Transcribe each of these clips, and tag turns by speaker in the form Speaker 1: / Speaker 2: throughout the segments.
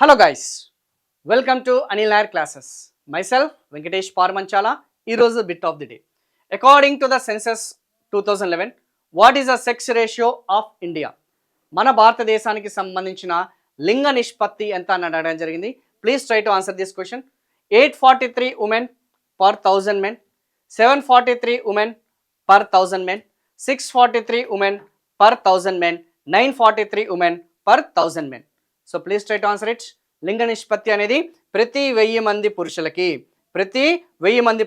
Speaker 1: Hello guys, welcome to Anil Nair classes. Myself Venkatesh Parmanchala. Here's a bit of the day. According to the census 2011, what is the sex ratio of India? మన భారతదేశానికి సంబంధించిన లింగ నిష్పత్తి ఎంత అని అడగడం జరిగింది. Please try to answer this question. 843 women per 1000 men, 743 women per 1000 men, 643 women per 1000 men, 943 women per 1000 men. So please try to answer it. లింగ నిష్పత్తి అనేది ప్రతి 1000 మంది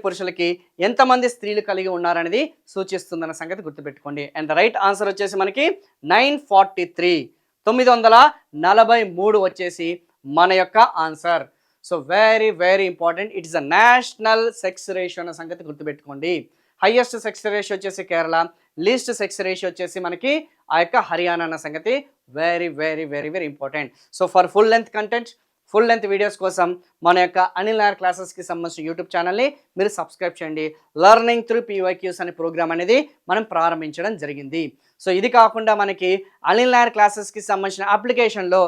Speaker 1: పురుషులకి ఎంతమంది స్త్రీలు కలిగి ఉన్నారనేది సూచిస్తుందన్న సంగతి గుర్తుపెట్టుకోండి. అండ్ ద రైట్ ఆన్సర్ వచ్చేసి మనకి 943, 943 వచ్చేసి మన యొక్క answer. So very very important. It is a national sex ratio అన్న సంగతి గుర్తుపెట్టుకోండి. హైయెస్ట్ సెక్స్ రేషియో వచ్చేసి కేరళ, లీస్ట్ సెక్స్ రేషియో వచ్చేసి మనకి ఆ యొక్క హర్యానా అన్న సంగతి very very very very important. So for full length content, full length videos కోసం మన యొక్క అనిల్ నాయర్ క్లాసెస్కి సంబంధించిన యూట్యూబ్ ఛానల్ని మీరు సబ్స్క్రైబ్ చేయండి. లర్నింగ్ త్రూ పీవైక్యూస్ అనే ప్రోగ్రామ్ అనేది మనం ప్రారంభించడం జరిగింది. సో ఇది కాకుండా మనకి అనిల్ నాయర్ క్లాసెస్కి సంబంధించిన అప్లికేషన్లో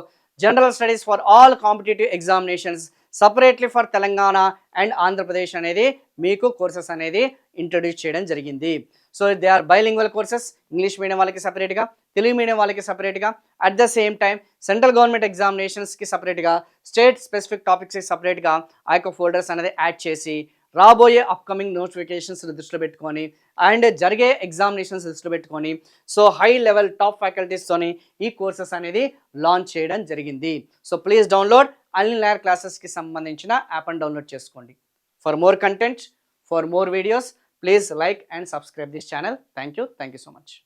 Speaker 1: general studies for all competitive examinations separately for Telangana and Andhra Pradesh అనేది మీకు కోర్సెస్ అనేది ఇంట్రడ్యూస్ చేయడం జరిగింది. So they are bilingual courses. English medium వాళ్ళకి సపరేట్గా, తెలుగు మీడియం వాళ్ళకి సపరేట్గా, at the same time central government ఎగ్జామినేషన్స్కి సపరేట్గా, స్టేట్ స్పెసిఫిక్ టాపిక్స్కి సపరేట్గా ఆ యొక్క ఫోల్డర్స్ అనేది యాడ్ చేసి రాబోయే అప్కమింగ్ నోటిఫికేషన్స్ దృష్టిలో పెట్టుకొని అండ్ జరిగే ఎగ్జామినేషన్స్ దృష్టిలో పెట్టుకొని సో హై లెవెల్ టాప్ ఫ్యాకల్టీస్తోని ఈ కోర్సెస్ అనేది లాంచ్ చేయడం జరిగింది. So please download Anil Nair క్లాసెస్కి సంబంధించిన యాప్ని డౌన్లోడ్ చేసుకోండి. For more content, for more videos, please like and subscribe this channel. Thank you so much.